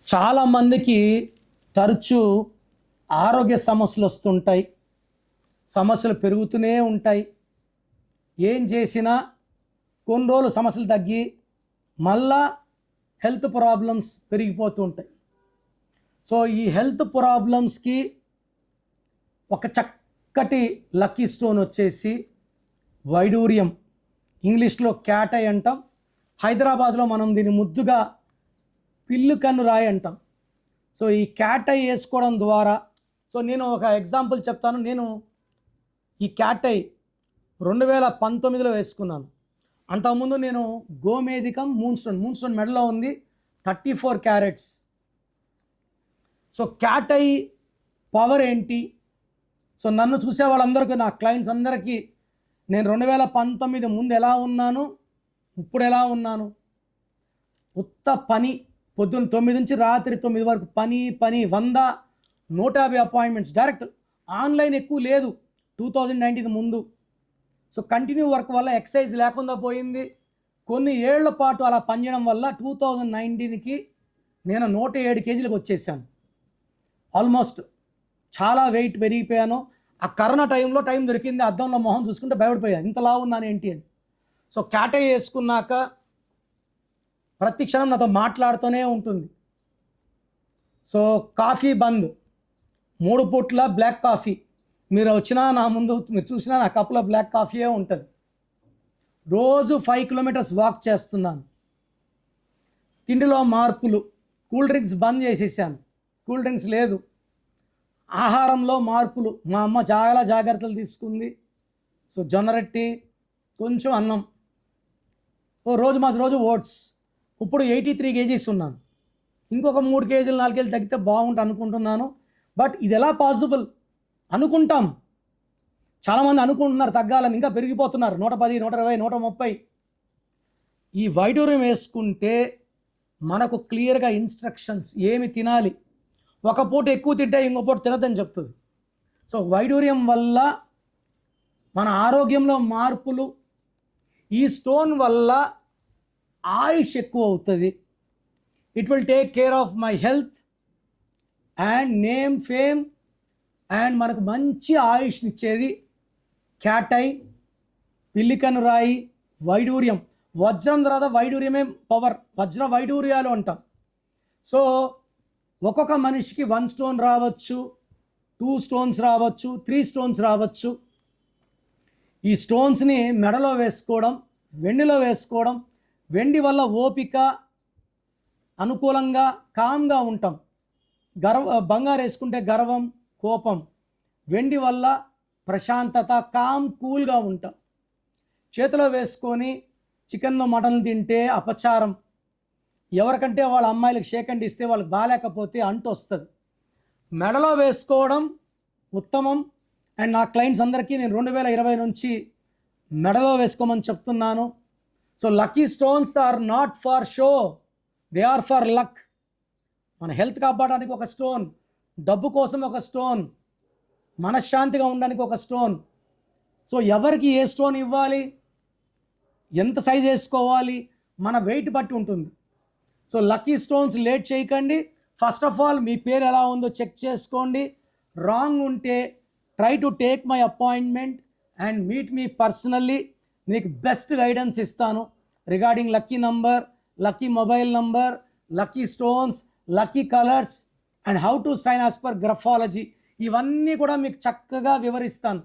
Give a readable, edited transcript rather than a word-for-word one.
చాలామందికి తరచూ ఆరోగ్య సమస్యలు వస్తుంటాయి, సమస్యలు పెరుగుతూనే ఉంటాయి. ఏం చేసినా కొన్ని రోజులు సమస్యలు తగ్గి మళ్ళా హెల్త్ ప్రాబ్లమ్స్ పెరిగిపోతూ ఉంటాయి. సో ఈ హెల్త్ ప్రాబ్లమ్స్కి ఒక చక్కటి లక్కీ స్టోన్ వచ్చేసి వైడూర్యం, ఇంగ్లీష్లో క్యాట్ ఐ అంటాం. హైదరాబాద్లో మనం దీన్ని ముద్దుగా పిల్లు కన్ను రాయి అంటాం. సో ఈ క్యాట్ ఐ వేసుకోవడం ద్వారా, సో నేను ఒక ఎగ్జాంపుల్ చెప్తాను. నేను ఈ క్యాట్ ఐ 2019లో వేసుకున్నాను. అంతకుముందు నేను గోమేధికం మూన్ స్టోన్ మెడలో ఉంది, 34 carats. So cat eye power ఏంటి? సో నన్ను చూసే వాళ్ళందరికీ, నా క్లయింట్స్ అందరికీ నేను 2019 ముందు ఎలా ఉన్నాను, ఇప్పుడు ఎలా ఉన్నాను. ఉత్త పని, పొద్దున్న 9 నుంచి రాత్రి 9 వరకు పని 100-150 అపాయింట్మెంట్స్ డైరెక్ట్. ఆన్లైన్ ఎక్కువ లేదు 2019 ముందు. సో కంటిన్యూ వర్క్ వల్ల ఎక్సర్సైజ్ లేకుండా పోయింది. కొన్ని ఏళ్ల పాటు అలా పనిచేయడం వల్ల 2019కి నేను 107 కేజీలకు వచ్చేసాను. ఆల్మోస్ట్ చాలా వెయిట్ పెరిగిపోయాను. ఆ కరోనా టైంలో టైం దొరికింది, అద్దంలో మొహం చూసుకుంటే భయపడిపోయాను, ఇంతలా ఉన్నాను ఏంటి అని. సో క్యాట్ ఐ వేసుకున్నాక ప్రతి క్షణం నాతో మాట్లాడుతూనే ఉంటుంది. సో కాఫీ బంద్, 3 పూట్ల బ్లాక్ కాఫీ. మీరు వచ్చినా నా ముందు, మీరు చూసినా నా కప్లో బ్లాక్ కాఫీయే ఉంటుంది. రోజు 5 కిలోమీటర్స్ వాక్ చేస్తున్నాను. తిండిలో మార్పులు, కూల్ డ్రింక్స్ బంద్ చేసేసాను, కూల్ డ్రింక్స్ లేదు. ఆహారంలో మార్పులు, మా అమ్మ చాలా జాగ్రత్తలు తీసుకుంది. సో జొన్న రొట్టి, కొంచెం అన్నం, రోజు ఓట్స్. ఇప్పుడు 83 కేజీస్ ఉన్నాను. ఇంకొక 3 కేజీలు 4 కేజీలు తగ్గితే బాగుంటుంది అనుకుంటున్నాను. బట్ ఇది ఎలా పాసిబుల్? అనుకుంటాం, చాలామంది అనుకుంటున్నారు తగ్గాలని, ఇంకా పెరిగిపోతున్నారు. 110, 120, 130. ఈ వైడూర్యం వేసుకుంటే మనకు క్లియర్గా ఇన్స్ట్రక్షన్స్, ఏమి తినాలి, ఒక పూట ఎక్కువ తింటే ఇంకో పూట తినదని చెప్తుంది. సో వైడూర్యం వల్ల మన ఆరోగ్యంలో మార్పులు, ఈ స్టోన్ వల్ల ఆయుష్ ఎక్కువ అవుతుంది. It will take care of my health and name, fame, and మనకు మంచి ఆయుష్ని ఇచ్చేది క్యాట్ ఐ, పిల్లికన్ను రాయి, వైడూర్యం. వజ్రం తర్వాత వైడూర్యమే పవర్, వజ్ర వైడూర్యాలు అంటాం. సో ఒక్కొక్క మనిషికి 1 స్టోన్ రావచ్చు, 2 స్టోన్స్ రావచ్చు, 3 స్టోన్స్ రావచ్చు. ఈ స్టోన్స్ని మెడలో వేసుకోవడం, వెండిలో వేసుకోవడం. వెండి వల్ల ఓపిక, అనుకూలంగా కామ్గా ఉంటాం. బంగారు వేసుకుంటే గర్వం, కోపం. వెండి వల్ల ప్రశాంతత, కామ్, కూల్గా ఉంటాం. చేతిలో వేసుకొని చికెన్లో మటన్ తింటే అపచారం. ఎవరికంటే వాళ్ళ అమ్మాయిలకు షేక్ హ్యాండ్ ఇస్తే వాళ్ళకి బాగాలేకపోతే అంటూ వస్తుంది. మెడలో వేసుకోవడం ఉత్తమం. అండ్ నా క్లయింట్స్ అందరికీ నేను 2020 నుంచి మెడలో వేసుకోమని చెప్తున్నాను. So lucky stones are not for show, they are for luck. మన హెల్త్ కాపాడడానికి ఒక స్టోన్, డబ్బు కోసం ఒక స్టోన్, మనశ్శాంతిగా ఉండడానికి ఒక స్టోన్. సో ఎవరికి ఏ స్టోన్ ఇవ్వాలి, ఎంత సైజ్ వేసుకోవాలి, మన వెయిట్ బట్టి ఉంటుంది. సో లక్కీ స్టోన్స్ లేట్ చేయకండి. ఫస్ట్ ఆఫ్ ఆల్ మీ పేరు ఎలా ఉందో చెక్ చేసుకోండి. రాంగ్ ఉంటే try to take my appointment and meet me personally. మీకు బెస్ట్ గైడెన్స్ ఇస్తాను regarding lucky number, lucky mobile number, lucky stones, lucky colours and how to sign as per graphology. ఇవన్నీ కూడా మీకు చక్కగా వివరిస్తాను.